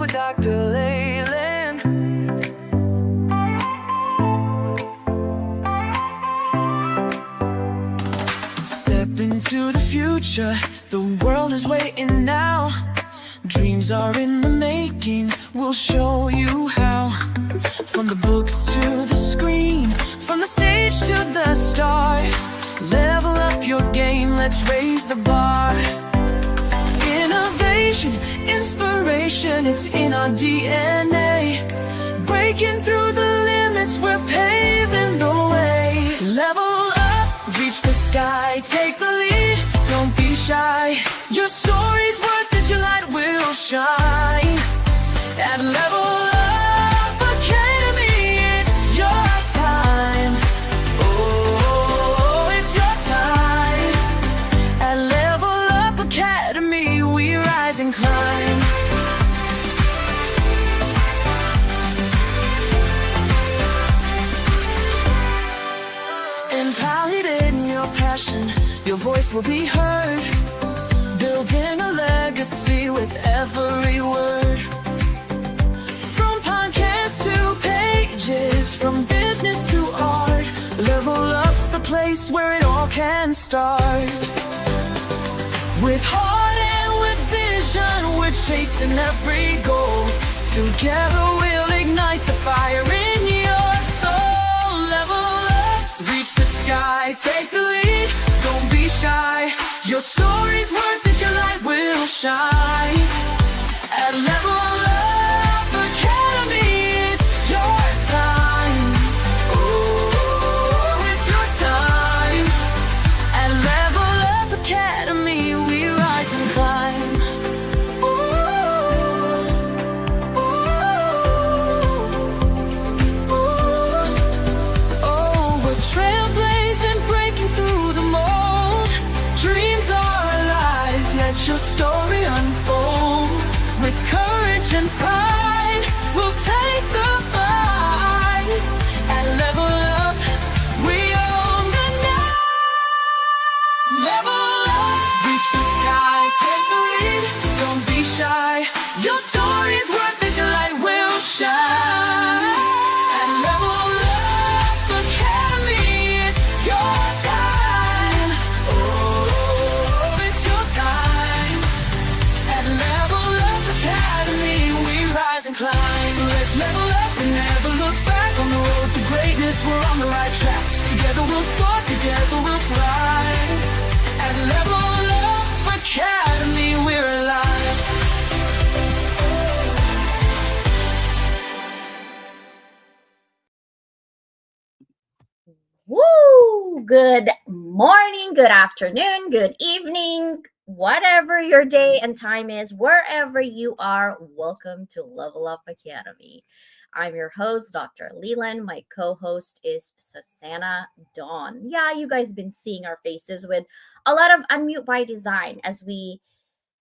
Dr. Leyland. Step into the future, the world is waiting now. Dreams are in the making, we'll show you how. From the books to the screen, from the stage to the stars, level up your game, let's raise the bar. Innovation, inspiration, it's in our DNA. Breaking through the limits, we're paving the way. Level up, reach the sky, take the lead, don't be shy. Your story's worth it, your light will shine. At Level Up Academy, it's your time. Oh, it's your time. At Level Up Academy, we rise and climb. Empowered in your passion, your voice will be heard. Building a legacy with every word. From podcasts to pages, from business to art, Level Up's the place where it all can start. With heart and with vision, we're chasing every goal. Together we'll ignite the fire in your soul. Level up, reach the sky, take the lead, don't be shy. Your story's worth it, your light will shine. At Level Up Academy, it's your time. Oh, it's your time. At Level Up Academy, we rise and climb. Oh, we're trailblazing, breaking through the mold. Dreams are alive, let your story unfold. With courage and pride, we'll take the fight. At Level Up, we own the night. Level up, reach the sky, take the lead, don't be shy. Your story's worth it, your light will shine. At Level Up Academy, it's your time. Oh, it's your time. At Level Up Academy, we rise and climb. So let's level up and never look back. On the road to greatness, we're on the right track. Together we'll soar, together we'll thrive. At Level Up Academy, we're alive. Woo! Good morning, good afternoon, good evening, whatever your day and time is, wherever you are, welcome to Level Up Academy. I'm your host, Dr. Leland. My co-host is Susanna Dawn. Yeah, you guys been seeing our faces with a lot of unmute by design as we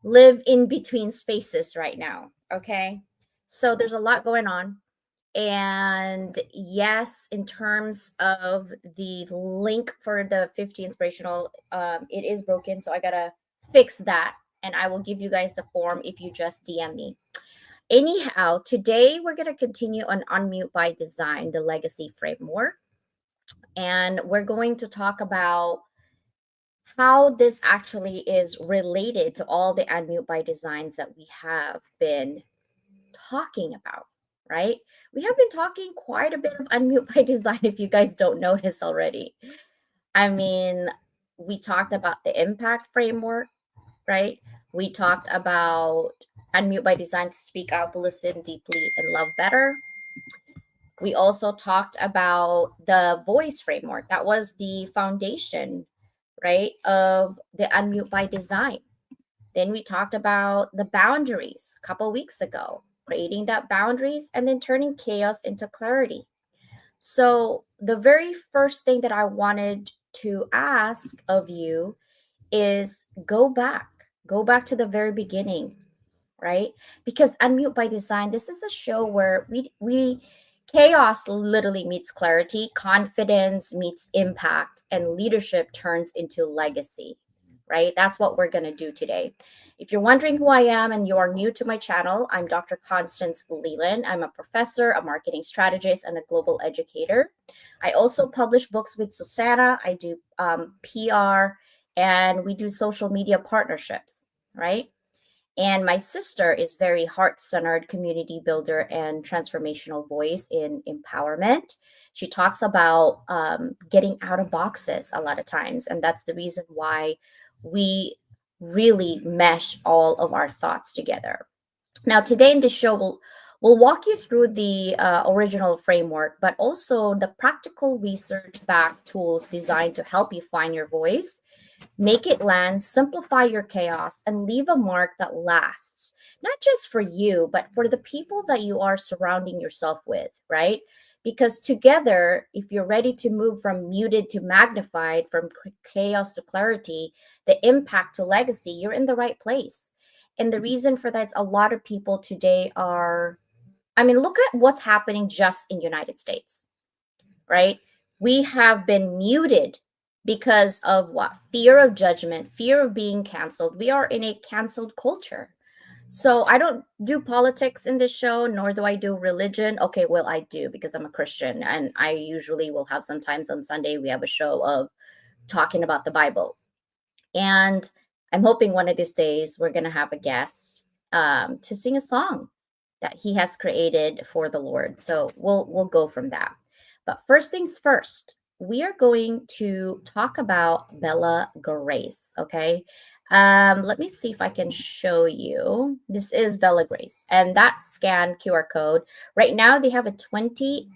live in between spaces right now. Okay. So there's a lot going on. And yes, in terms of the link for the 50 inspirational, it is broken. So I gotta fix that. And I will give you guys the form if you just DM me. Anyhow, today we're gonna continue on Unmute by Design, the legacy framework. And we're going to talk about how this actually is related to all the Unmute by Designs that we have been talking about, right? We have been talking quite a bit of Unmute by Design if you guys don't notice already. I mean, we talked about the impact framework, right? We talked about Unmute by Design to speak out, listen deeply, and love better. We also talked about the voice framework. That was the foundation, right, of the Unmute by Design. Then we talked about the boundaries a couple weeks ago, creating that boundaries and then turning chaos into clarity. So the very first thing that I wanted to ask of you is go back to the very beginning, right? Because Unmute by Design, this is a show where we chaos literally meets clarity, confidence meets impact, and leadership turns into legacy, right? That's what we're going to do today. If you're wondering who I am and you are new to my channel, I'm Dr. Constance Leland. I'm a professor, a marketing strategist, and a global educator. I also publish books with Susanna. I do PR, and we do social media partnerships, right? And my sister is very heart-centered community builder and transformational voice in empowerment. She talks about getting out of boxes a lot of times. And that's the reason why we really mesh all of our thoughts together. Now, today in this show, we'll walk you through the original framework, but also the practical research-backed tools designed to help you find your voice, make it land, simplify your chaos, and leave a mark that lasts, not just for you, but for the people that you are surrounding yourself with, right? Because together, if you're ready to move from muted to magnified, from chaos to clarity, the impact to legacy, you're in the right place. And the reason for that is a lot of people today are, I mean, look at what's happening just in United States, right? We have been muted because of what? Fear of judgment, fear of being canceled. We are in a canceled culture. So I don't do politics in this show, nor do I do religion. Okay, well, I do because I'm a Christian, and I usually will have sometimes on Sunday, we have a show of talking about the Bible. And I'm hoping one of these days we're going to have a guest to sing a song that he has created for the Lord. So we'll go from that. But first things first, we are going to talk about Bella Grace. Okay. Let me see if I can show you. This is Bella Grace, and that scan QR code. Right now, they have a 20%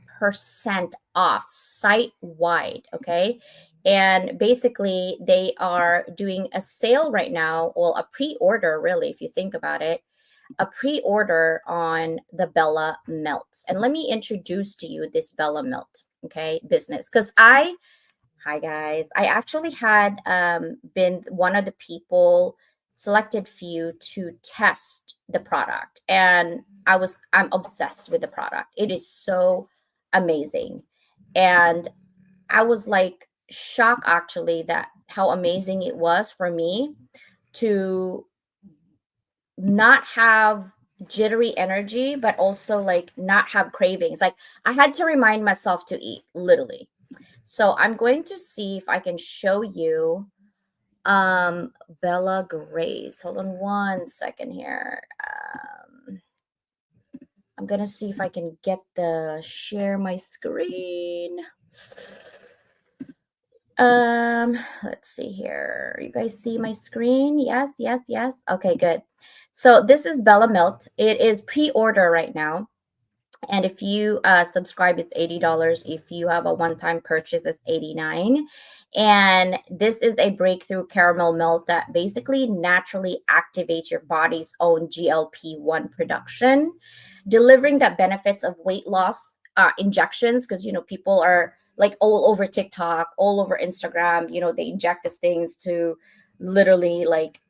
off site wide. Okay. And basically, they are doing a sale right now, well, a pre order, really, if you think about it, a pre order on the Bella Melt. And let me introduce to you this Bella Melt, okay, business. Because hi guys, I actually had been one of the people selected few to test the product. And I'm obsessed with the product. It is so amazing. And I was like, shocked actually that how amazing it was for me to not have jittery energy, but also like not have cravings. Like I had to remind myself to eat, literally. So I'm going to see if I can show you Bella Grace. Hold on one second here. I'm gonna see if I can get the share my screen. Let's see here. You guys see my screen? Yes, yes, yes. Okay, good. So this is Bella Melt. It is pre-order right now. And if you subscribe, it's $80. If you have a one-time purchase, it's $89. And this is a breakthrough caramel melt that basically naturally activates your body's own GLP-1 production, delivering the benefits of weight loss injections. Because, you know, people are like all over TikTok, all over Instagram, you know, they inject these things to literally like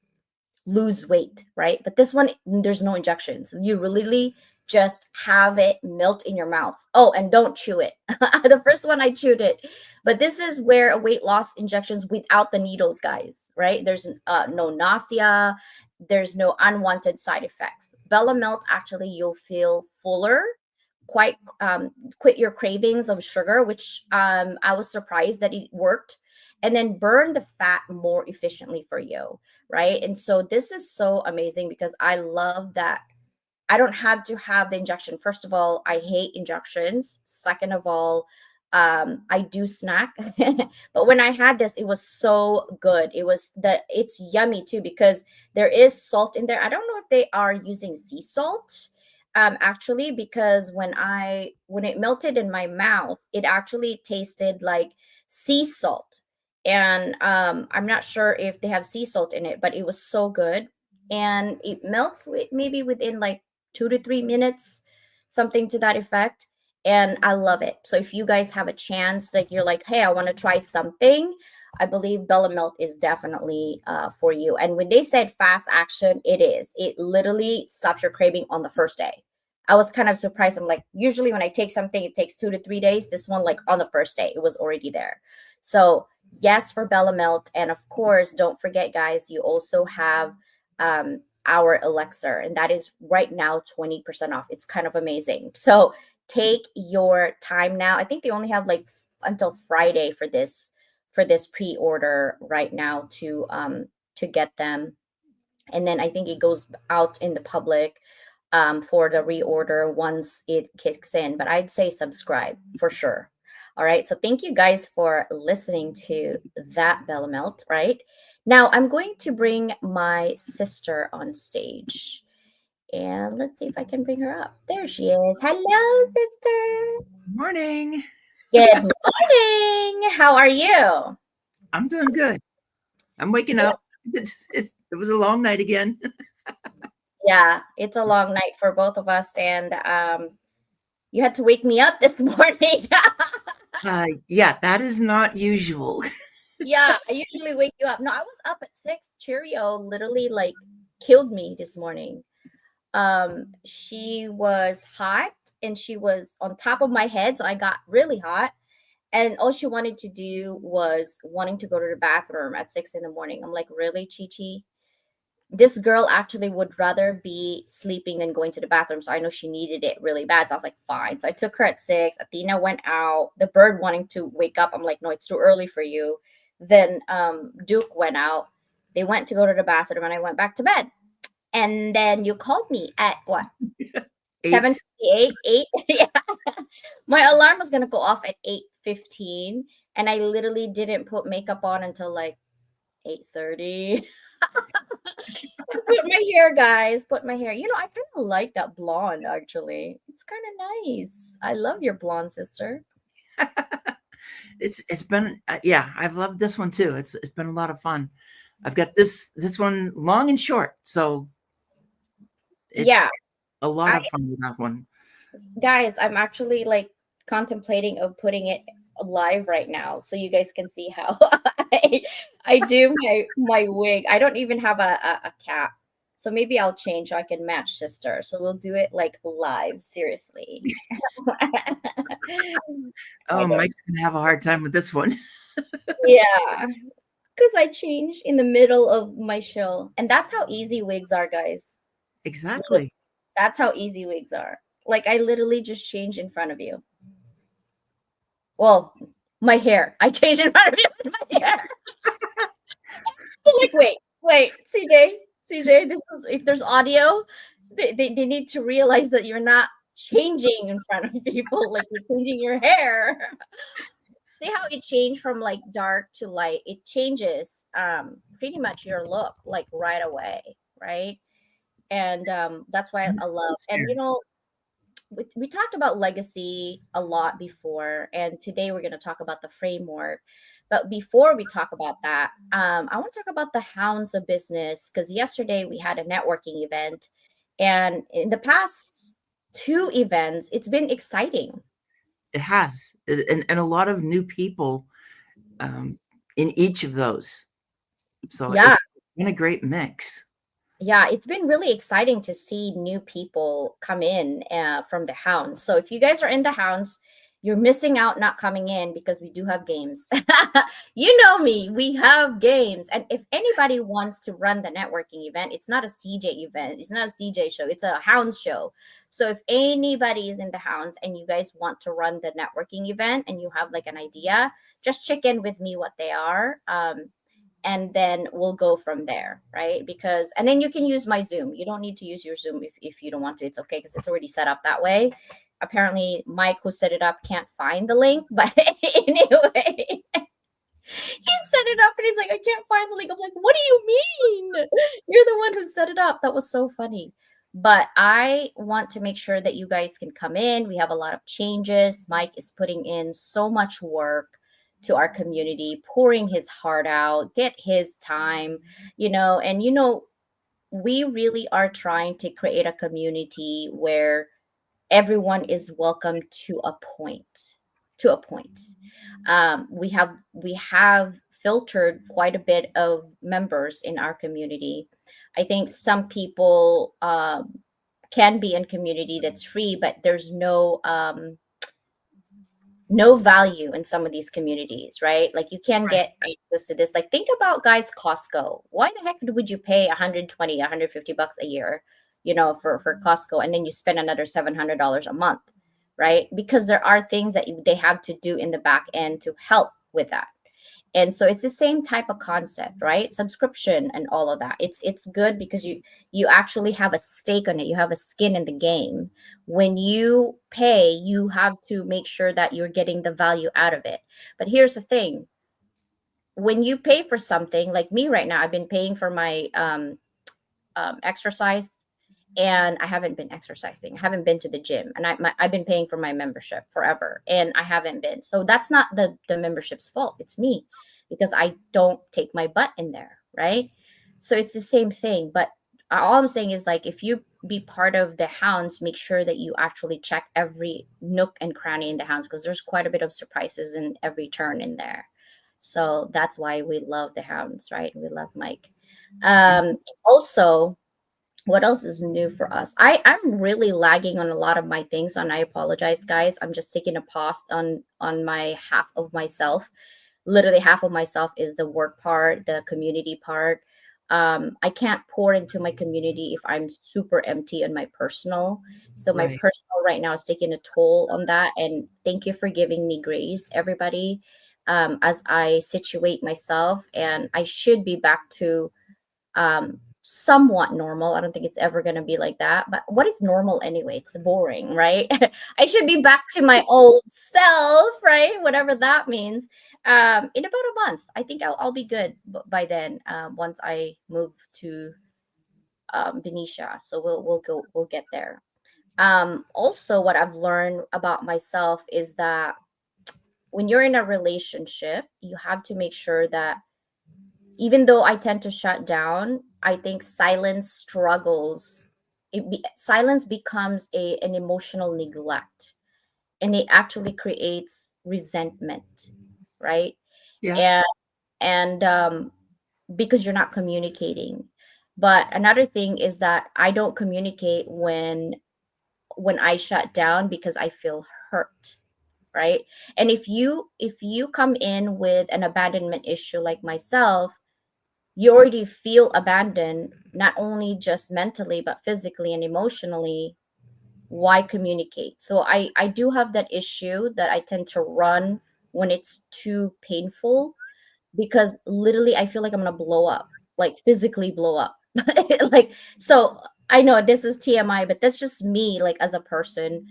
lose weight, right? But this one, there's no injections. You really just have it melt in your mouth. Oh, and don't chew it. The first one I chewed it, but this is where a weight loss injections without the needles, guys, right? There's no nausea. There's no unwanted side effects. Bella Melt, actually, you'll feel fuller, quite quit your cravings of sugar, which I was surprised that it worked, and then burn the fat more efficiently for you, right? And so this is so amazing because I love that I don't have to have the injection. First of all, I hate injections. Second of all, I do snack, but when I had this, it was so good. It's yummy too because there is salt in there. I don't know if they are using sea salt, actually, because when it melted in my mouth, it actually tasted like sea salt. And I'm not sure if they have sea salt in it, but it was so good. And it melts maybe within like 2 to 3 minutes, something to that effect. And I love it. So if you guys have a chance, like you're like, hey, I want to try something, I believe Bella Melt is definitely for you. And when they said fast action, it is. It literally stops your craving on the first day. I was kind of surprised. I'm like, usually when I take something, it takes 2 to 3 days. This one, like on the first day, it was already there. So yes, for Bella Melt. And of course, don't forget, guys, you also have our elixir, and that is right now 20% off. It's kind of amazing. So take your time now. I think they only have like until Friday for this pre-order right now to get them, and then I think it goes out in the public for the reorder once it kicks in. But I'd say subscribe for sure. All right. So thank you guys for listening to that Bella Melt. Right now, I'm going to bring my sister on stage. And let's see if I can bring her up. There she is. Hello, sister. Morning. Good morning. How are you? I'm doing good. I'm waking up. It was a long night again. Yeah, it's a long night for both of us, and you had to wake me up this morning. Yeah, that is not usual. Yeah, I usually wake you up. No, I was up at 6. Cheerio literally like killed me this morning. She was hot and she was on top of my head, so I got really hot. And all she wanted to do was wanting to go to the bathroom at 6 in the morning. I'm like, really, Chi Chi? This girl actually would rather be sleeping than going to the bathroom. So I know she needed it really bad. So I was like, fine. So I took her at 6. Athena went out. The bird wanting to wake up. I'm like, no, it's too early for you. Then Duke went out. They went to go to the bathroom and I went back to bed. And then you called me at what? 8. 7:58, 8. Yeah. My alarm was gonna go off at 8:15, and I literally didn't put makeup on until like 8:30. Put my hair, guys. Put my hair. I kind of like that blonde actually. It's kind of nice. I love your blonde, sister. It's been yeah, I've loved this one too. It's been a lot of fun. I've got this one long and short, so it's Yeah, a lot of fun with that one. guys, I'm actually like contemplating of putting it live right now so you guys can see how I do my wig. I don't even have a cap. So maybe I'll change so I can match sister. So we'll do it like live, seriously. Oh, Mike's gonna have a hard time with this one. Yeah. Because I changed in the middle of my show. And that's how easy wigs are, guys. Exactly. That's how easy wigs are. Like I literally just changed in front of you. Well, my hair. I changed in front of you with my hair. So like, wait, CJ, this is if there's audio, they need to realize that you're not changing in front of people, like you're changing your hair. See how it changed from like dark to light? It changes pretty much your look like right away, right? And that's why I love. And we talked about legacy a lot before, and today we're going to talk about the framework. But before we talk about that, I want to talk about the hounds of business because yesterday we had a networking event, and in the past 2 events, it's been exciting. It has, and a lot of new people in each of those. So Yeah. it's been a great mix. Yeah, it's been really exciting to see new people come in from the Hounds. So if you guys are in the Hounds, you're missing out not coming in because we do have games. You know me, we have games. And if anybody wants to run the networking event, it's not a CJ event. It's not a CJ show. It's a Hounds show. So if anybody is in the Hounds and you guys want to run the networking event and you have like an idea, just check in with me what they are. And then we'll go from there, right? Because and then you can use my Zoom. You don't need to use your Zoom if you don't want to. It's okay because it's already set up that way. Apparently Mike, who set it up, can't find the link, but anyway, he set it up and he's like, I can't find the link. I'm like, what do you mean? You're the one who set it up. That was so funny. But I want to make sure that you guys can come in. We have a lot of changes. Mike is putting in so much work to our community, pouring his heart out, get his time, and we really are trying to create a community where everyone is welcome to a point. To a point, we have filtered quite a bit of members in our community. I think some people can be in community that's free, but there's no no value in some of these communities, right? Like you can Right. get access to this. Like think about guys, Costco. Why the heck would you pay 120, 150 bucks a year, for Costco, and then you spend another $700 a month, right? Because there are things that they have to do in the back end to help with that. And so it's the same type of concept, right? Subscription and all of that. It's good because you actually have a stake on it. You have a skin in the game. When you pay, you have to make sure that you're getting the value out of it. But here's the thing. When you pay for something, like me right now, I've been paying for my exercise, and I haven't been exercising. I haven't been to the gym, and I've been paying for my membership forever, and I haven't been. So that's not the membership's fault. It's me, because I don't take my butt in there, right? So it's the same thing. But all I'm saying is, like, if you be part of the hounds, make sure that you actually check every nook and cranny in the hounds, because there's quite a bit of surprises in every turn in there. So that's why we love the hounds, right? We love Mike. Also, what else is new for us? I'm really lagging on a lot of my things, and I apologize, guys. I'm just taking a pause on my half of myself. Literally half of myself is the work part, the community part. I can't pour into my community if I'm super empty on my personal. So my Right. personal right now is taking a toll on that. And thank you for giving me grace, everybody, as I situate myself. And I should be back to somewhat normal. I don't think it's ever going to be like that. But what is normal anyway? It's boring, right? I should be back to my old self, right? Whatever that means. In about a month, I think I'll be good by then. Once I move to Benicia, so we'll get there. Also, what I've learned about myself is that when you're in a relationship, you have to make sure that, even though I tend to shut down, I think silence struggles. Silence becomes an emotional neglect, and it actually creates resentment, right? Yeah. And because you're not communicating. But another thing is that I don't communicate when I shut down, because I feel hurt, right? And if you come in with an abandonment issue like myself, you already feel abandoned, not only just mentally but physically and emotionally. Why communicate? So I do have that issue that I tend to run when it's too painful, because literally I feel like I'm gonna blow up, like physically blow up. Like, so I know this is TMI, but that's just me, like, as a person.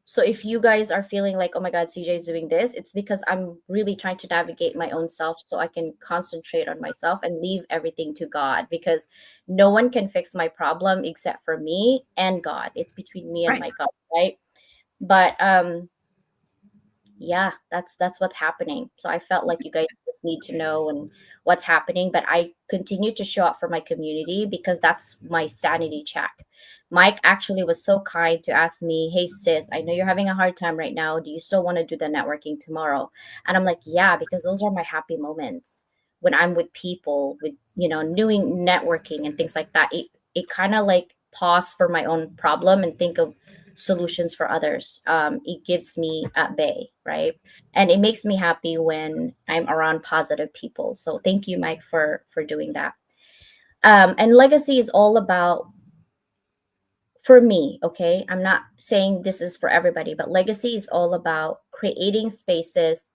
So if you guys are feeling like, oh my God, CJ is doing this, it's because I'm really trying to navigate my own self so I can concentrate on myself and leave everything to God, because no one can fix my problem except for me and God. It's between me and Right. my God, right? But yeah, that's what's happening. So I felt like you guys just need to know and what's happening, but I continue to show up for my community because that's my sanity check. Mike actually was so kind to ask me, hey sis, I know you're having a hard time right now, do you still want to do the networking tomorrow? And I'm like, yeah, because those are my happy moments, when I'm with people, with doing networking and things like that. It kind of like pause for my own problem and think of solutions for others. It gives me at bay, right? And it makes me happy when I'm around positive people. So thank you, Mike, for doing that. And legacy is all about, for me, okay, I'm not saying this is for everybody, but legacy is all about creating spaces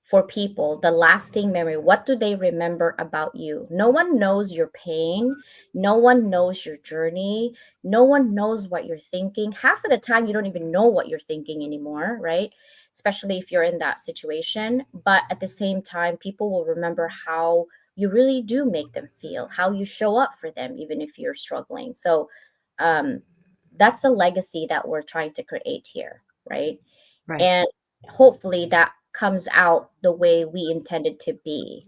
for people, the lasting memory. What do they remember about you? No one knows your pain. No one knows your journey. No one knows what you're thinking. Half of the time, you don't even know what you're thinking anymore, right? Especially if you're in that situation. But at the same time, people will remember how you really do make them feel, how you show up for them, even if you're struggling. So um, that's the legacy that we're trying to create here, right? Right. And hopefully that comes out the way we intended to be.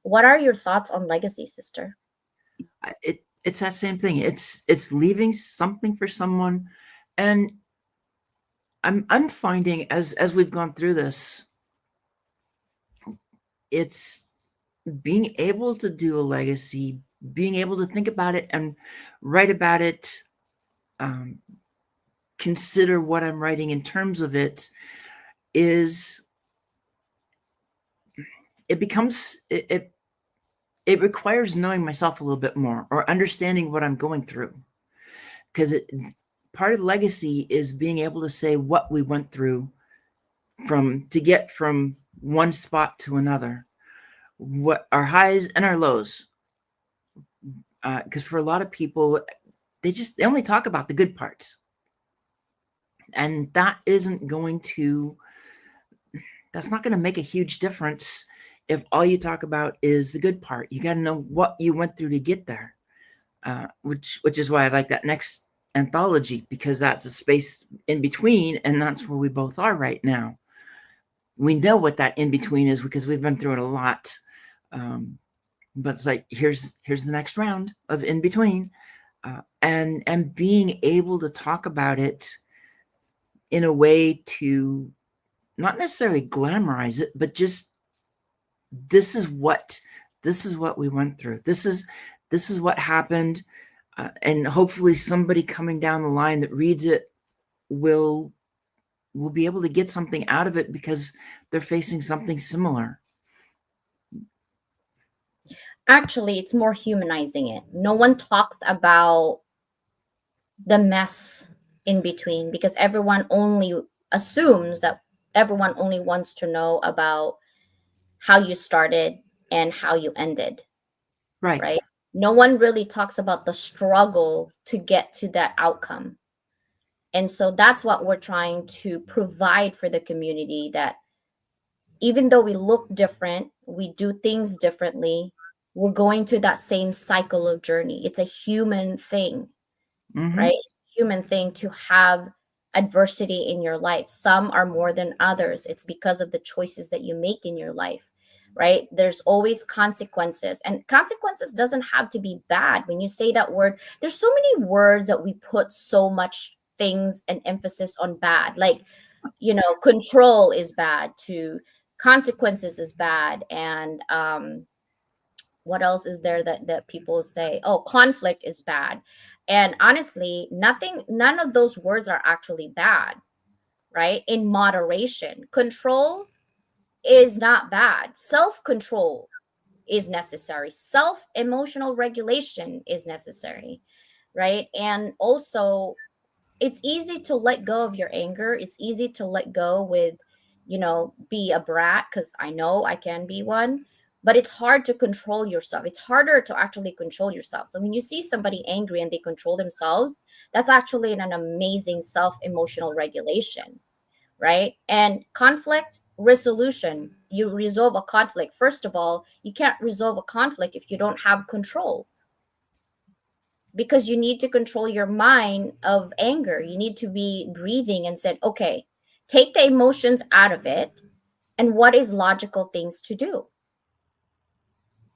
What are your thoughts on legacy, sister? It's that same thing. It's leaving something for someone, and I'm finding as we've gone through this, it's being able to do a legacy, being able to think about it and write about it, consider what I'm writing in terms of it. is it becomes it requires knowing myself a little bit more or understanding what I'm going through, because part of legacy is being able to say what we went through to get from one spot to another, what our highs and our lows, because for a lot of people they only talk about the good parts, and that's not going to make a huge difference if all you talk about is the good part. You got to know what you went through to get there, which is why I like that next anthology, because that's a space in between, and that's where we both are right now. We know what that in between is because we've been through it a lot, but it's like here's the next round of in between, and being able to talk about it in a way to not necessarily glamorize it, but just this is what we went through. This is what happened, and hopefully somebody coming down the line that reads it will be able to get something out of it because they're facing something similar. Actually, it's more humanizing it. No one talks about the mess in between because everyone only assumes that everyone only wants to know about how you started and how you ended. Right? No one really talks about the struggle to get to that outcome. And so that's what we're trying to provide for the community, that even though we look different, we do things differently, we're going to that same cycle of journey. It's a human thing, right? Human thing to have adversity in your life. Some are more than others. It's because of the choices that you make in your life, right? There's always consequences, and consequences doesn't have to be bad. When you say that word, there's so many words that we put so much things and emphasis on bad, like, control is bad, to consequences is bad, and what else is there that people say? Oh, conflict is bad. And honestly, none of those words are actually bad, right? In moderation. Control is not bad. Self-control is necessary. Self-emotional regulation is necessary, right? And also, it's easy to let go of your anger. It's easy to let go with, be a brat, because I know I can be one, but it's hard to control yourself. It's harder to actually control yourself. So when you see somebody angry and they control themselves, that's actually an amazing self-emotional regulation, right? And conflict resolution, you resolve a conflict. First of all, you can't resolve a conflict if you don't have control, because you need to control your mind of anger. You need to be breathing and said, okay, take the emotions out of it, and what is logical things to do,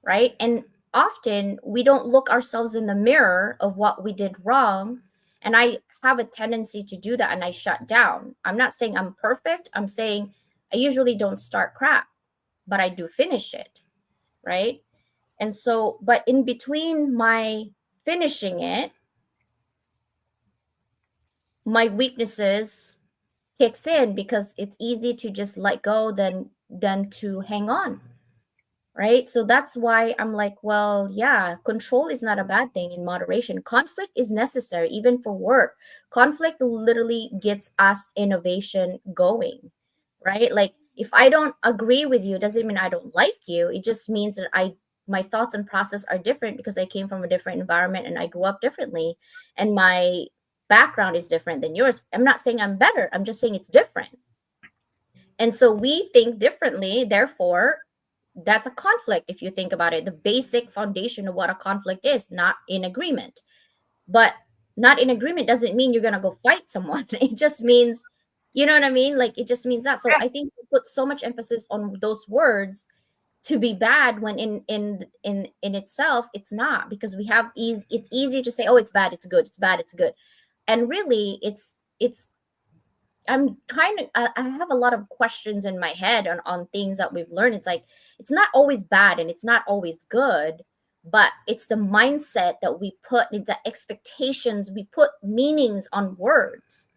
right? And often we don't look ourselves in the mirror of what we did wrong, and I have a tendency to do that, and I shut down. I'm not saying I'm perfect. I'm saying I usually don't start crap, but I do finish it, right? And so, but in between my finishing it, my weaknesses kicks in, because it's easy to just let go than to hang on, right? So that's why I'm like, well, yeah, control is not a bad thing in moderation. Conflict is necessary, even for work. Conflict literally gets us innovation going, right? Like, if I don't agree with you, doesn't mean I don't like you. It just means that my thoughts and process are different, because I came from a different environment and I grew up differently, and my background is different than yours. I'm not saying I'm better. I'm just saying it's different. And so we think differently, therefore that's a conflict. If you think about it, the basic foundation of what a conflict is, not in agreement. But not in agreement doesn't mean you're going to go fight someone. It just means, you know what I mean? Like, it just means that. So I think we put so much emphasis on those words to be bad, when in itself it's not, because we have it's easy to say, oh, it's bad, it's good, it's bad, it's good. And really, it's I'm trying to I have a lot of questions in my head on things that we've learned. It's like, it's not always bad and it's not always good, but it's the mindset that we put, the expectations, we put meanings on words,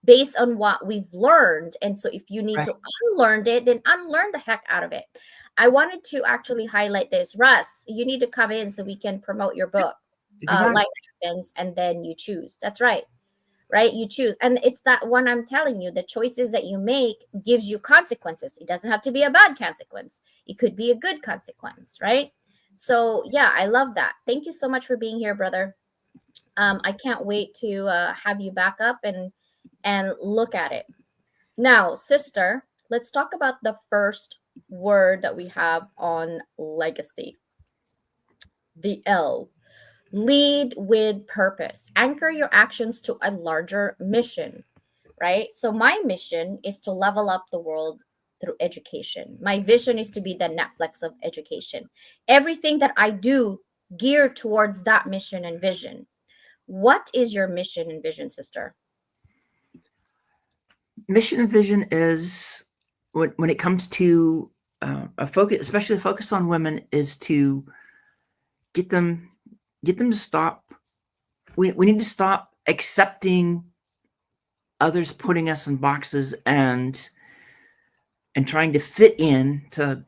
based on what we've learned. And so if you need Right. to unlearn it, then unlearn the heck out of it. I wanted to actually highlight this. Russ, you need to come in so we can promote your book, Exactly. Life Happens, and then you choose. That's right. Right? You choose. And it's that one I'm telling you, the choices that you make gives you consequences. It doesn't have to be a bad consequence. It could be a good consequence, right? So yeah, I love that. Thank you so much for being here, brother. I can't wait to have you back up and look at it. Now, sister, let's talk about the first word that we have on legacy. The L. Lead with purpose. Anchor your actions to a larger mission, right? So my mission is to level up the world through education. My vision is to be the Netflix of education. Everything that I do geared towards that mission and vision. What is your mission and vision, sister? Mission and vision is when it comes to a focus, especially a focus on women, is to get them to stop. We need to stop accepting others putting us in boxes and trying to fit in to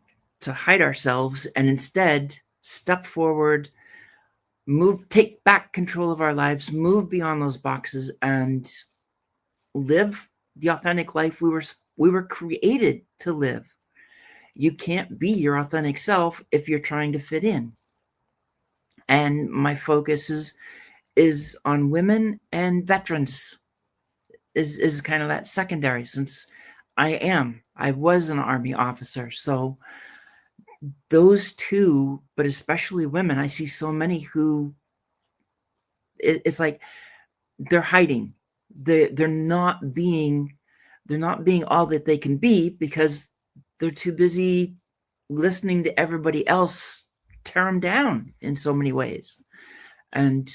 hide ourselves, and instead step forward, take back control of our lives, move beyond those boxes, and live the authentic life we were created to live. You can't be your authentic self if you're trying to fit in. And my focus is on women and veterans. Is kind of that secondary, since I was an Army officer. So those two, but especially women, I see so many who it's like they're hiding. They're not being all that they can be because they're too busy listening to everybody else tear them down in so many ways. And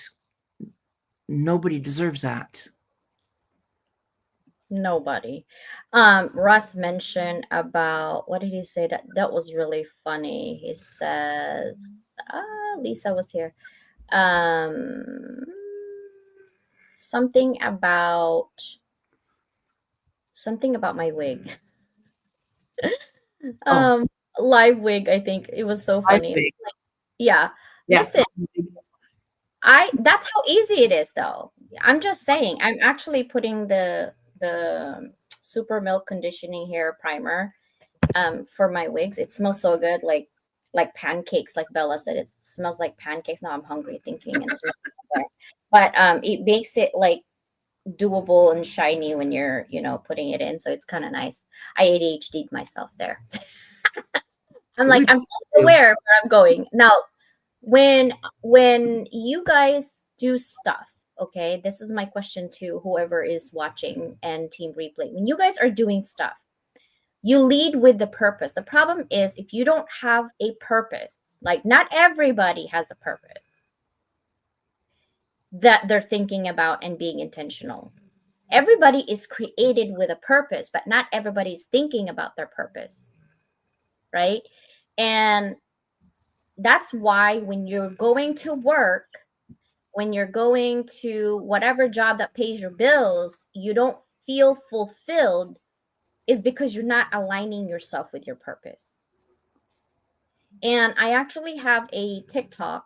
nobody deserves that. Nobody. Russ mentioned about, what did he say? That was really funny. He says, Lisa was here. Something about my wig. Oh, Live wig, I think. It was so funny. big. Yeah. Yeah. Listen, that's how easy it is though. I'm just saying, I'm actually putting the super milk conditioning hair primer for my wigs. It smells so good, like pancakes, like Bella said. It smells like pancakes. Now I'm hungry thinking and smelling. But it makes it like doable and shiny when you're, putting it in. So it's kind of nice. I ADHD'd myself there. I'm like, I'm aware of where I'm going. Now, when you guys do stuff, okay, this is my question to whoever is watching and team replay. When you guys are doing stuff, you lead with the purpose. The problem is if you don't have a purpose, like not everybody has a purpose that they're thinking about and being intentional. Everybody is created with a purpose, but not everybody's thinking about their purpose, right? And that's why when you're going to work, when you're going to whatever job that pays your bills, you don't feel fulfilled, is because you're not aligning yourself with your purpose. And I actually have a TikTok.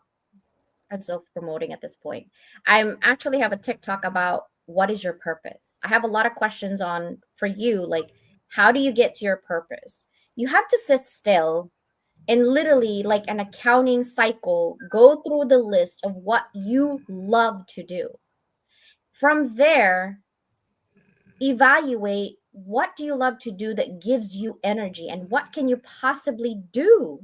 I'm self-promoting at this point. I'm actually have a TikTok about what is your purpose. I have a lot of questions on for you, like how do you get to your purpose? You have to sit still and literally, like an accounting cycle, go through the list of what you love to do. From there, evaluate what do you love to do that gives you energy and what can you possibly do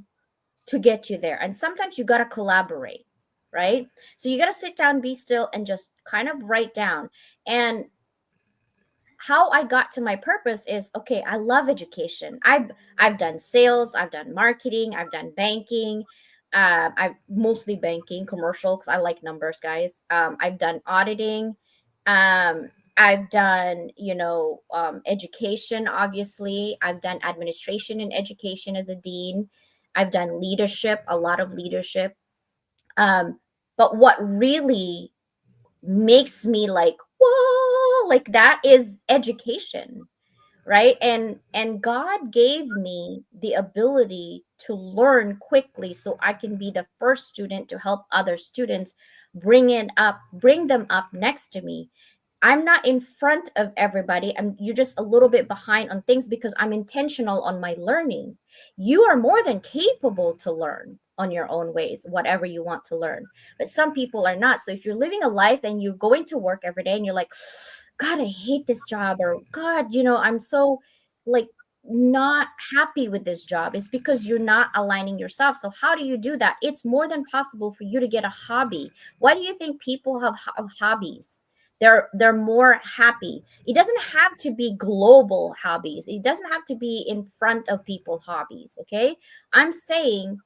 to get you there. And sometimes you got to collaborate, right? So you got to sit down, be still, and just kind of write down. And how I got to my purpose is, okay, I love education. I've done sales, I've done marketing, I've done banking. I've mostly banking, commercial, because I like numbers, guys. I've done auditing. I've done, education, obviously. I've done administration and education as a dean. I've done leadership, a lot of leadership. But what really makes me like, whoa, like that is education, right? And God gave me the ability to learn quickly so I can be the first student to help other students bring them up next to me. I'm not in front of everybody. You're just a little bit behind on things because I'm intentional on my learning. You are more than capable to learn on your own ways, whatever you want to learn. But some people are not. So if you're living a life and you're going to work every day and you're like, God, I hate this job, or God, I'm so like not happy with this job, it's because you're not aligning yourself. So how do you do that? It's more than possible for you to get a hobby. Why do you think people have hobbies? They're more happy. It doesn't have to be global hobbies. It doesn't have to be in front of people hobbies. Okay. I'm saying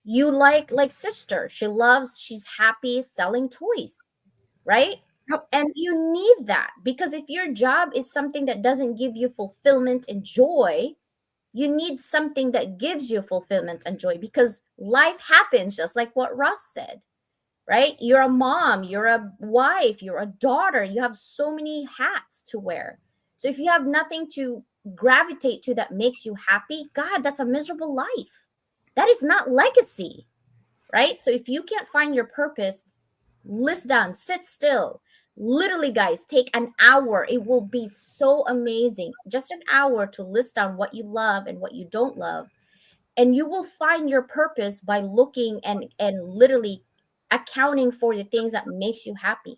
you like sister. She's happy selling toys, right? Yep. And you need that, because if your job is something that doesn't give you fulfillment and joy, you need something that gives you fulfillment and joy, because life happens, just like what Ross said, right? You're a mom, you're a wife, you're a daughter, you have so many hats to wear. So if you have nothing to gravitate to that makes you happy, God, that's a miserable life. That is not legacy, right? So if you can't find your purpose, list down, sit still. Literally, guys, take an hour. It will be so amazing. Just an hour to list down what you love and what you don't love. And you will find your purpose by looking and literally accounting for the things that makes you happy,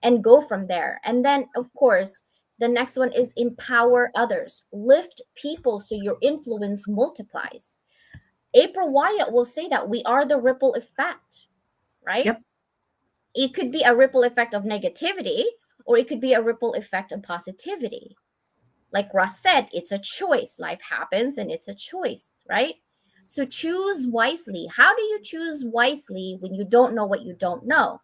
and go from there. And then, of course, the next one is empower others. Lift people so your influence multiplies. April Wyatt will say that we are the ripple effect, right? Yep. It could be a ripple effect of negativity, or it could be a ripple effect of positivity. Like Russ said, it's a choice. Life happens and it's a choice, right? So choose wisely. How do you choose wisely when you don't know what you don't know?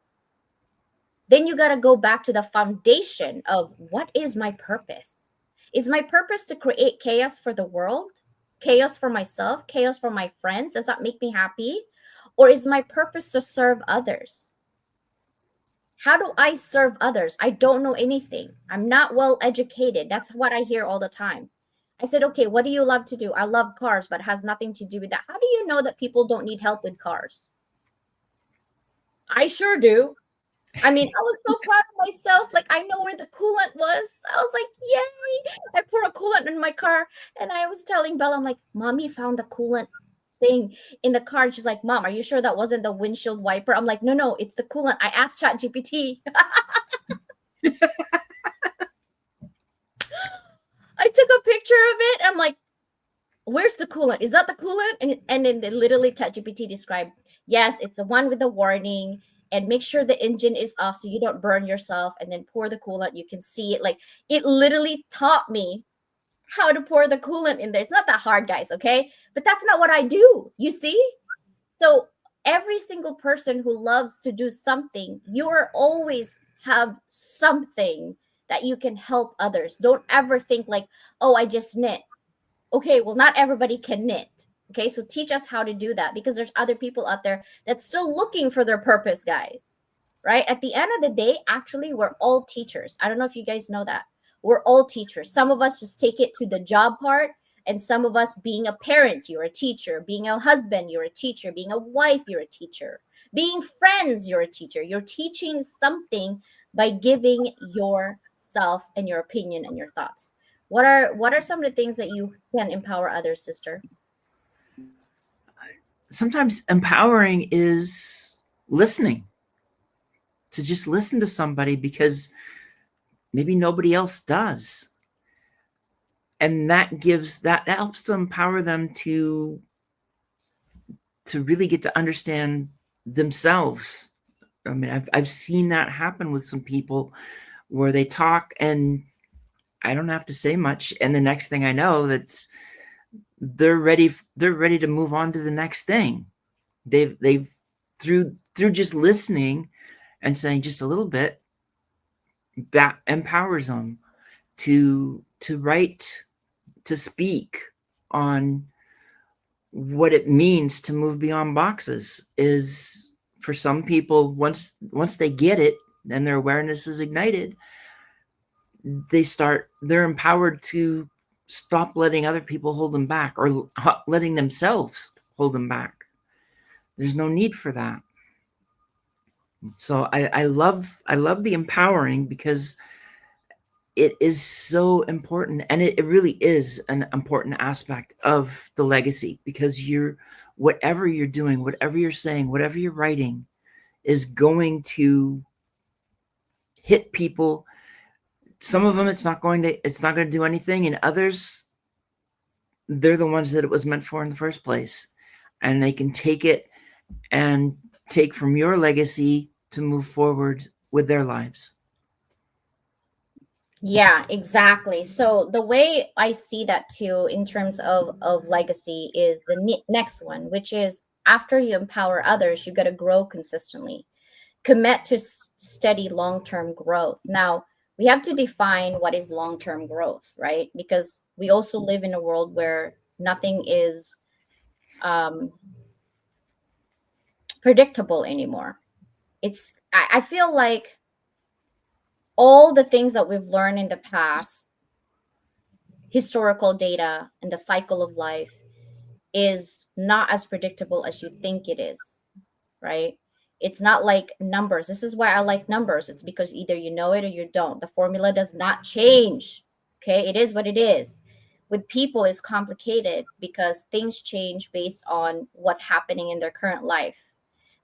Then you got to go back to the foundation of, what is my purpose? Is my purpose to create chaos for the world? Chaos for myself? Chaos for my friends? Does that make me happy? Or is my purpose to serve others? How do I serve others? I don't know anything. I'm not well educated. That's what I hear all the time. I said, okay, what do you love to do? I love cars, but it has nothing to do with that. How do you know that people don't need help with cars? I sure do. I mean, I was so proud of myself. Like, I know where the coolant was. I was like, yay. I pour a coolant in my car. And I was telling Bella, I'm like, Mommy found the coolant thing in the car. And she's like, Mom, are you sure that wasn't the windshield wiper? I'm like, no, it's the coolant. I asked ChatGPT. I took a picture of it. I'm like, where's the coolant? Is that the coolant? And then literally ChatGPT described, yes, it's the one with the warning. And make sure the engine is off so you don't burn yourself. And then pour the coolant. You can see it. Like, it literally taught me how to pour the coolant in there. It's not that hard, guys, okay? But that's not what I do, you see? So every single person who loves to do something, you're always have something that you can help others. Don't ever think like, oh, I just knit. Okay, well, not everybody can knit. Okay, so teach us how to do that, because there's other people out there that's still looking for their purpose, guys, right? At the end of the day, actually, we're all teachers. I don't know if you guys know that. We're all teachers. Some of us just take it to the job part, and some of us, being a parent, you're a teacher. Being a husband, you're a teacher. Being a wife, you're a teacher. Being friends, you're a teacher. You're teaching something by giving yourself and your opinion and your thoughts. What are some of the things that you can empower others, sister? Sometimes empowering is listening, to just listen to somebody because maybe nobody else does. And that helps to empower them to really get to understand themselves. I mean, I've seen that happen with some people where they talk and I don't have to say much. And the next thing I know, they're ready to move on to the next thing. They've through just listening and saying just a little bit, that empowers them to write, to speak on what it means to move beyond boxes. Is for some people, once they get it and their awareness is ignited, they're empowered to stop letting other people hold them back, or letting themselves hold them back. There's no need for that. So I love the empowering, because it is so important, and it really is an important aspect of the legacy, because whatever you're doing, whatever you're saying, whatever you're writing is going to hit people. Some of them it's not going to do anything, and others, they're the ones that it was meant for in the first place, and they can take it and take from your legacy to move forward with their lives. Yeah, exactly. So the way I see that too, in terms of legacy, is the next one, which is after you empower others, you got to grow consistently, commit to steady long-term growth. Now, we have to define what is long-term growth, right? Because we also live in a world where nothing is predictable anymore. I feel like all the things that we've learned in the past, historical data and the cycle of life, is not as predictable as you think it is, right? It's not like numbers. This is why I like numbers. It's because either you know it or you don't. The formula does not change. Okay, it is what it is. With people, it's complicated because things change based on what's happening in their current life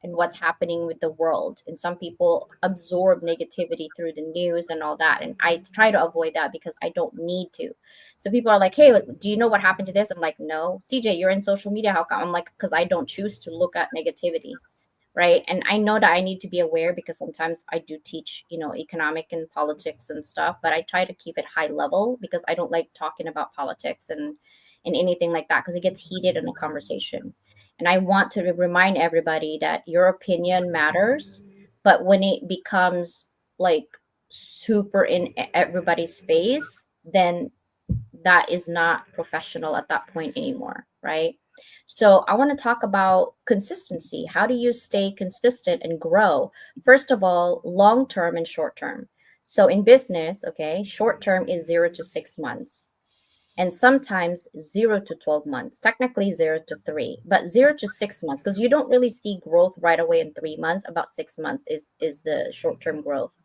and what's happening with the world. And some people absorb negativity through the news and all that. And I try to avoid that because I don't need to. So people are like, hey, do you know what happened to this? I'm like, no. CJ, you're in social media. How come? I'm like, because I don't choose to look at negativity. Right. And I know that I need to be aware because sometimes I do teach, economic and politics and stuff, but I try to keep it high level because I don't like talking about politics and anything like that because it gets heated in a conversation. And I want to remind everybody that your opinion matters, but when it becomes like super in everybody's face, then that is not professional at that point anymore, right? So I want to talk about consistency. How do you stay consistent and grow? First of all, long term and short term. So in business, okay, short term is 0 to 6 months, and sometimes 0 to 12 months, technically 0 to 3, but 0 to 6 months, because you don't really see growth right away in 3 months. About 6 months is the short term growth.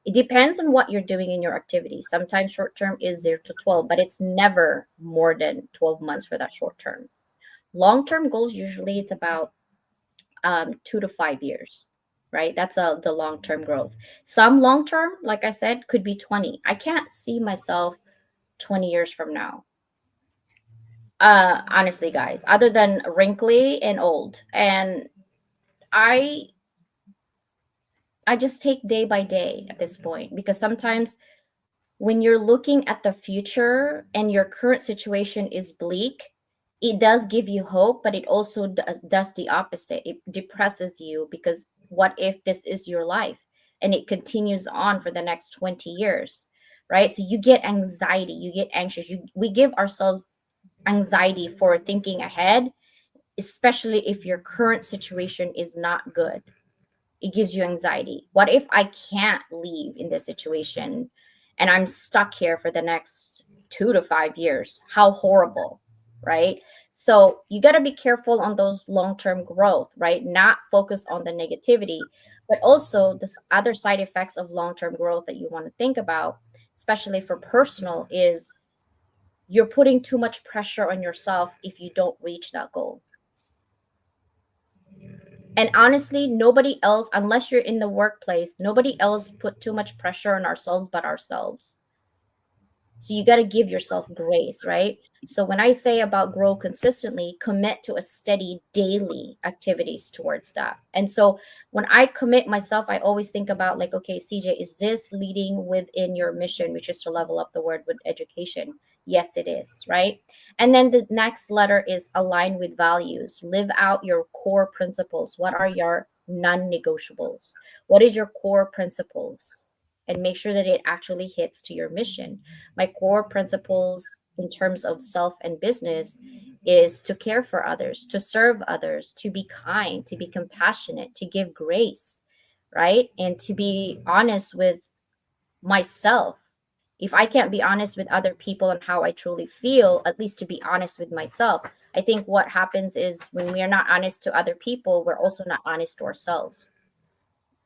It depends on what you're doing in your activity. Sometimes short term is 0 to 12, but it's never more than 12 months for that short term. Long term goals, usually it's about 2 to 5 years, right? That's the long term growth. Some long term, like I said, could be 20. I can't see myself 20 years from now. Honestly, guys, other than wrinkly and old. And I I just take day by day at this point because sometimes when you're looking at the future and your current situation is bleak, it does give you hope, but it also does the opposite. It depresses you because what if this is your life and it continues on for the next 20 years, right? So you get anxiety, you get anxious. We give ourselves anxiety for thinking ahead, especially if your current situation is not good. It gives you anxiety. What if I can't leave in this situation and I'm stuck here for the next 2 to 5 years? How horrible, right? So you got to be careful on those long-term growth, right? Not focus on the negativity, but also the other side effects of long-term growth that you want to think about, especially for personal, is you're putting too much pressure on yourself if you don't reach that goal. And honestly, nobody else, unless you're in the workplace, nobody else put too much pressure on ourselves but ourselves. So you got to give yourself grace, right? So when I say about grow consistently, commit to a steady daily activities towards that. And so when I commit myself, I always think about like, okay, CJ, is this leading within your mission, which is to level up the word with education? Yes, it is, right? And then the next letter is align with values. Live out your core principles. What are your non-negotiables? What is your core principles? And make sure that it actually hits to your mission. My core principles in terms of self and business is to care for others, to serve others, to be kind, to be compassionate, to give grace, right? And to be honest with myself If I can't be honest with other people and how I truly feel, at least to be honest with myself, I think what happens is when we are not honest to other people, we're also not honest to ourselves.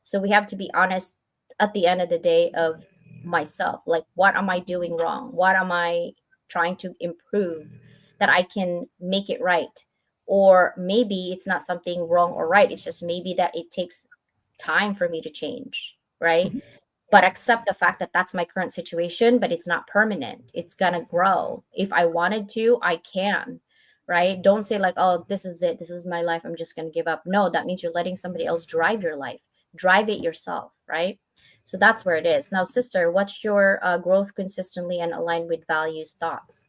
So we have to be honest at the end of the day of myself. Like, what am I doing wrong? What am I trying to improve that I can make it right? Or maybe it's not something wrong or right. It's just maybe that it takes time for me to change, right? Mhm. But accept the fact that that's my current situation, but it's not permanent. It's gonna grow. If I wanted to, I can, right? Don't say like, oh, this is it. This is my life. I'm just gonna give up. No, that means you're letting somebody else drive your life. Drive it yourself, right? So that's where it is. Now, sister, what's your growth consistently and aligned with values thoughts?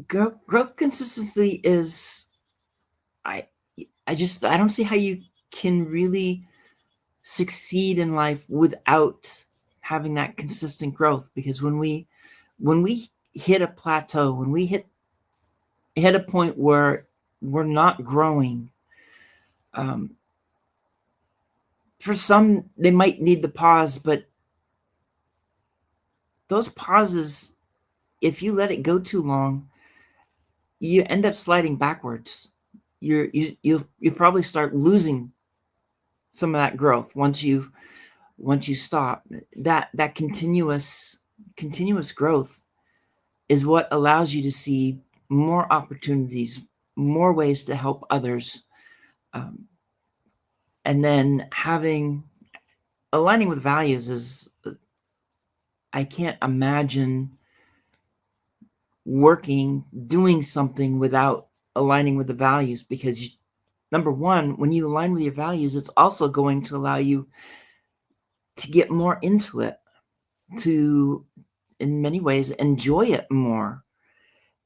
Growth consistency is, I I don't see how you can really succeed in life without having that consistent growth, because when we hit a plateau, when we hit a point where we're not growing, um, for some they might need the pause, but those pauses, if you let it go too long, you end up sliding backwards. You probably start losing some of that growth once you stop. That continuous growth is what allows you to see more opportunities, more ways to help others, um, and then aligning with values is, I can't imagine doing something without aligning with the values, because number one, when you align with your values, it's also going to allow you to get more into it, to, in many ways, enjoy it more.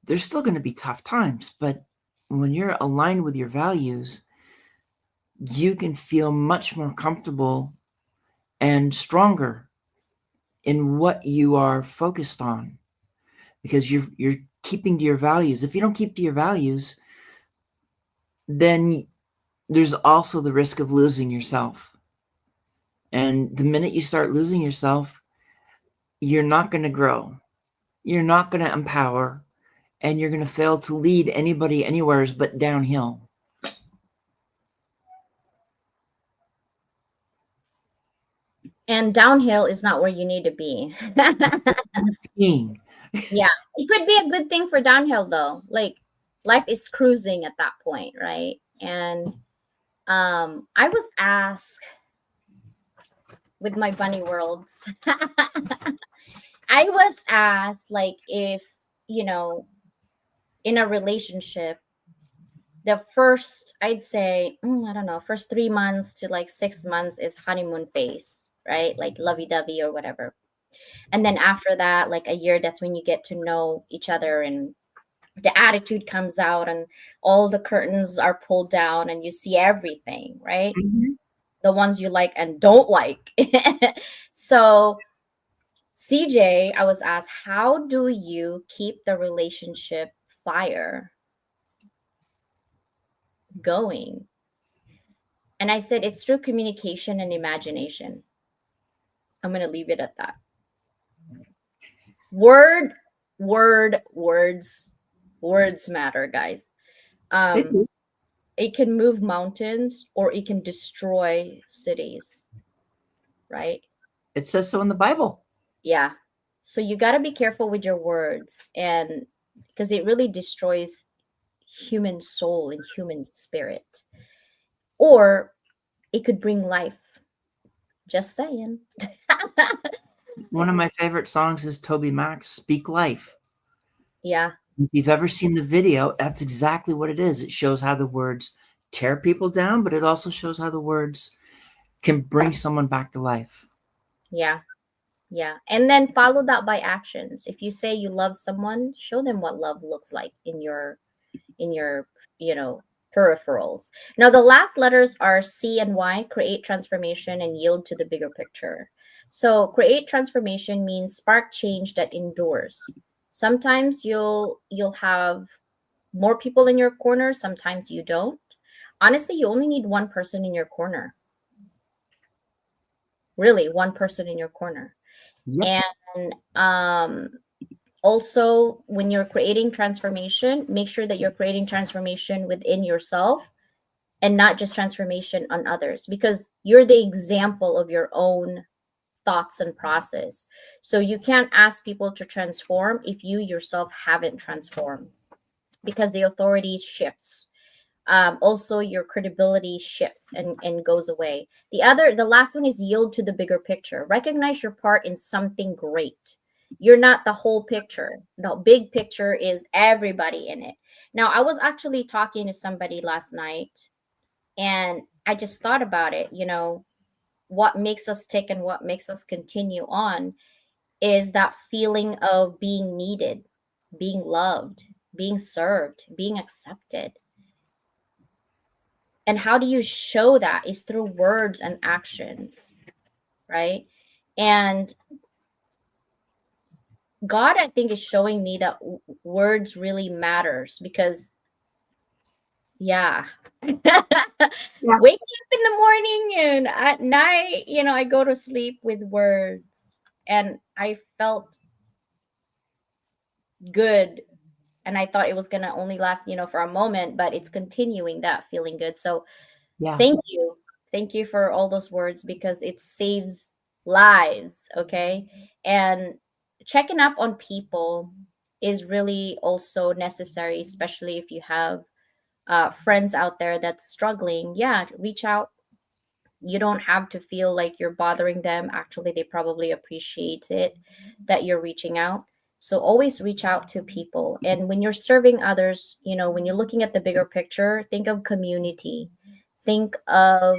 There's still going to be tough times, but when you're aligned with your values, you can feel much more comfortable and stronger in what you are focused on, because you're keeping to your values. If you don't keep to your values, then there's also the risk of losing yourself. And the minute you start losing yourself, you're not going to grow. You're not going to empower, and you're going to fail to lead anybody anywhere but downhill. And downhill is not where you need to be. Skiing. Yeah, it could be a good thing for downhill though. Like, life is cruising at that point, right? And I was asked with my bunny worlds. I was asked like if, you know, in a relationship, the first, I'd say, I don't know, first 3 months to like 6 months is honeymoon phase, right? Like lovey-dovey or whatever. And then after that, like a year, that's when you get to know each other and the attitude comes out and all the curtains are pulled down and you see everything, right? Mhm. The ones you like and don't like. So, CJ, I was asked, how do you keep the relationship fire going? And I said, it's through communication and imagination. I'm going to leave it at that. Word, words. Words matter, guys. They Um, do. it can move mountains or it can destroy cities, right? It says so in the Bible. Yeah. So you got to be careful with your words, and because it really destroys human soul and human spirit. Or it could bring life. Just saying. One of my favorite songs is Toby Mac's "Speak Life." Yeah. If you've ever seen the video, that's exactly what it is. It shows how the words tear people down, but it also shows how the words can bring someone back to life. Yeah. Yeah. And then follow that by actions. If you say you love someone, show them what love looks like in your, you know, peripherals. Now the last letters are C and Y, create transformation and yield to the bigger picture. So create transformation means spark change that endures. Sometimes you'll have more people in your corner, sometimes you don't. Honestly, you only need one person in your corner. really one person in your corner. Yep. And also, when you're creating transformation, make sure that you're creating transformation within yourself and not just transformation on others, because you're the example of your own thoughts and process. So you can't ask people to transform if you yourself haven't transformed, because the authority shifts. Also, your credibility shifts and goes away. The last one is yield to the bigger picture. Recognize your part in something great. You're not the whole picture. The big picture is everybody in it. Now, I was actually talking to somebody last night, and I just thought about it. What makes us tick and what makes us continue on is that feeling of being needed, being loved, being served, being accepted. And how do you show that is through words and actions, right? And God, I think, is showing me that words really matters, because yeah. Yeah. Waking up in the morning and at night, I go to sleep with words, and I felt good, and I thought it was going to only last, for a moment, but it's continuing that feeling good. So Yeah. thank you. Thank you for all those words, because it saves lives. Okay. And checking up on people is really also necessary, especially if you have friends out there that's struggling. Yeah, reach out. You don't have to feel like you're bothering them. Actually, they probably appreciate it that you're reaching out. So always reach out to people. And when you're serving others, when you're looking at the bigger picture, think of community. Think of,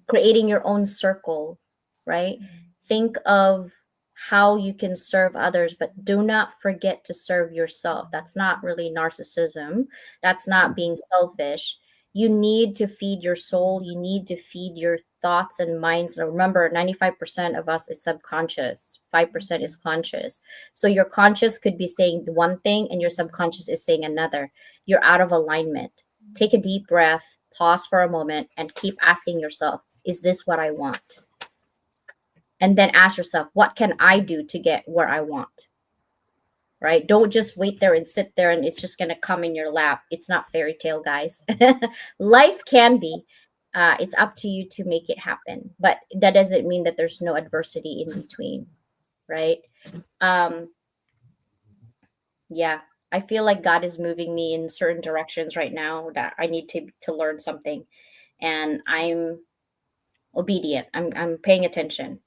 creating your own circle, right? Think of how you can serve others, but do not forget to serve yourself. That's not really narcissism. That's not being selfish. You need to feed your soul. You need to feed your thoughts and minds. Now, remember, 95% of us is subconscious, 5% is conscious. So your conscious could be saying one thing and your subconscious is saying another. You're out of alignment. Take a deep breath, pause for a moment, and keep asking yourself, is this what I want? And then ask yourself, what can I do to get where I want? Right? Don't just wait there and sit there and it's just going to come in your lap. It's not fairy tale, guys. Life can be. It's up to you to make it happen. But that doesn't mean that there's no adversity in between, right? Yeah, I feel like God is moving me in certain directions right now that I need to learn something, and I'm obedient. I'm paying attention.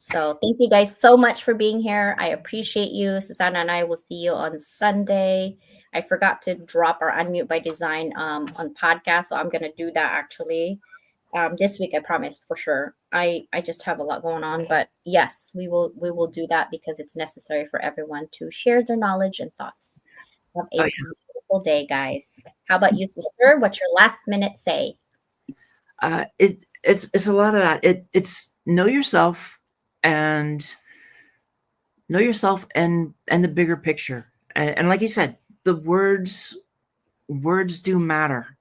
So thank you guys so much for being here. I appreciate you. Susanna and I will see you on Sunday. I forgot to drop our Unmute by Design on podcast, so I'm gonna do that actually this week. I promise for sure. I just have a lot going on, but yes, we will do that because it's necessary for everyone to share their knowledge and thoughts. Have a beautiful day, guys. How about you, sister? What's your last minute say? It's a lot of that. It's know yourself and the bigger picture. And like you said, the words do matter.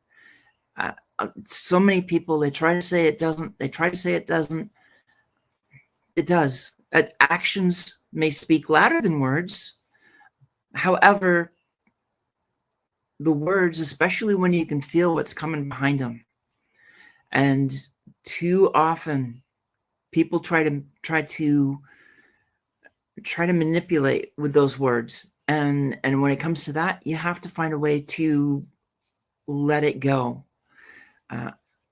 So many people, they try to say it doesn't. They try to say it doesn't. It does. Actions may speak louder than words. However, the words, especially when you can feel what's coming behind them, and too often people try to manipulate with those words, and when it comes to that, you have to find a way to let it go.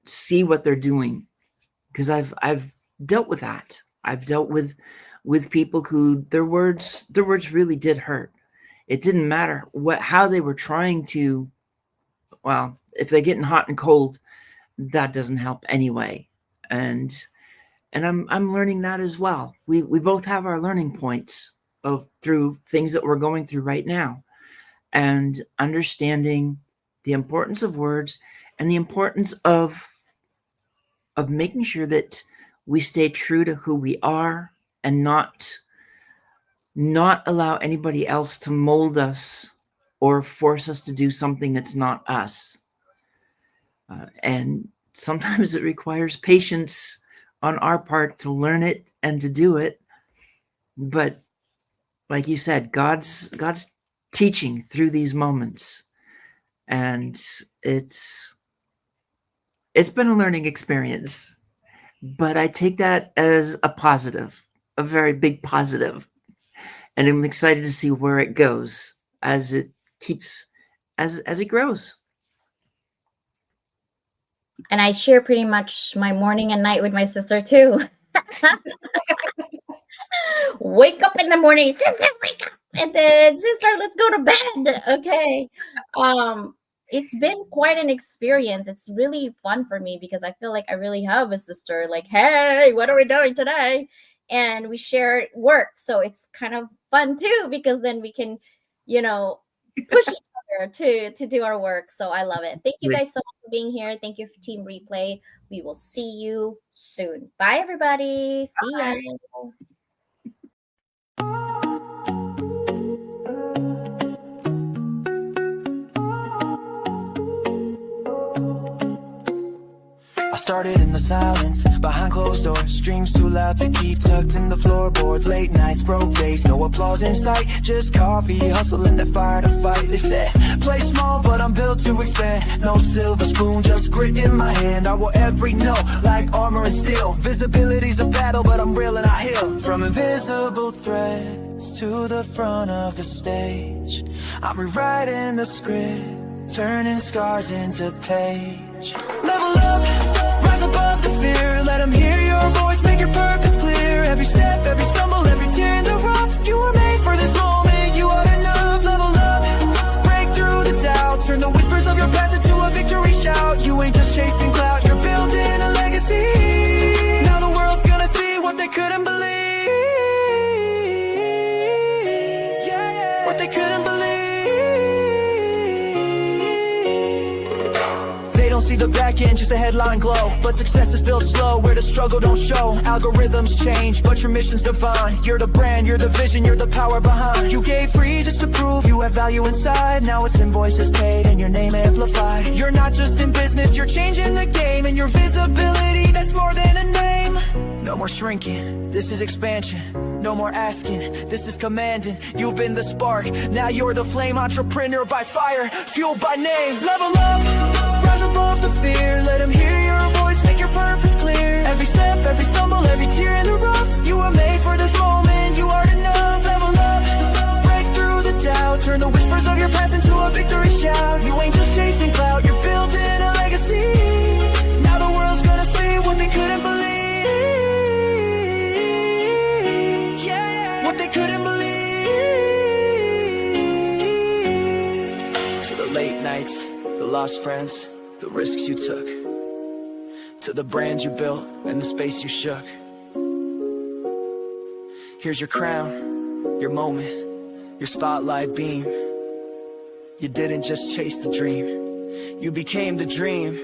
See what they're doing, because I've dealt with that. I've dealt with people who their words really did hurt. It didn't matter how they were trying to. Well, if they're getting hot and cold, that doesn't help anyway. And I'm learning that as well. We both have our learning points through things that we're going through right now, and understanding the importance of words and the importance of making sure that we stay true to who we are and not allow anybody else to mold us or force us to do something that's not us. And sometimes it requires patience on our part to learn it and to do it. But like you said, God's teaching through these moments. And it's been a learning experience. But I take that as a positive, a very big positive. And I'm excited to see where it goes as it keeps, as it grows. And I share pretty much my morning and night with my sister too. Wake up in the morning, sister, wake up. And then, sister, let's go to bed. Okay. It's been quite an experience. It's really fun for me because I feel like I really have a sister. Like, hey, what are we doing today? And we share work. So it's kind of fun too, because then we can, push each other to do our work. So I love it. Thank you guys so much for being here. Thank you for Team Replay. We will see you soon. Bye, everybody. See ya. I started in the silence, behind closed doors. Dreams too loud to keep tucked in the floorboards. Late nights, broke days, no applause in sight. Just coffee, hustling that fire to fight. They said, play small, but I'm built to expand. No silver spoon, just grit in my hand. I will every note, like armor and steel. Visibility's a battle, but I'm real and I heal. From invisible threads to the front of the stage, I'm rewriting the script, turning scars into page. Level up, rise above the fear. Let them hear your voice, make your purpose clear. Every step, every stumble, every tear in the rough. You were made for this moment, you are enough. Level up, break through the doubt. Turn the whispers of your past into a victory shout. You ain't just chasing clout, you're building a legacy. Now the world's gonna see what they couldn't believe. Yeah, what they couldn't believe. See the back end, just a headline glow. But success is built slow, where the struggle don't show. Algorithms change, but your mission's divine. You're the brand, you're the vision, you're the power behind. You gave free just to prove you have value inside. Now it's invoices paid and your name amplified. You're not just in business, you're changing the game. And your visibility, that's more than a name. No more shrinking, this is expansion. No more asking, this is commanding. You've been the spark, now you're the flame. Entrepreneur by fire, fueled by name. Level up, rise above the fear. Let them hear your voice, make your purpose clear. Every step, every stumble, every tear in the rough. You were made for this moment, you are enough. Level up, break through the doubt. Turn the whispers of your past into a victory shout. You ain't just chasing clout, you're building a legacy. Now the world's gonna see what they couldn't believe. What they couldn't believe. To the late nights, the lost friends, the risks you took, to the brand you built and the space you shook. Here's your crown, your moment, your spotlight beam. You didn't just chase the dream, you became the dream.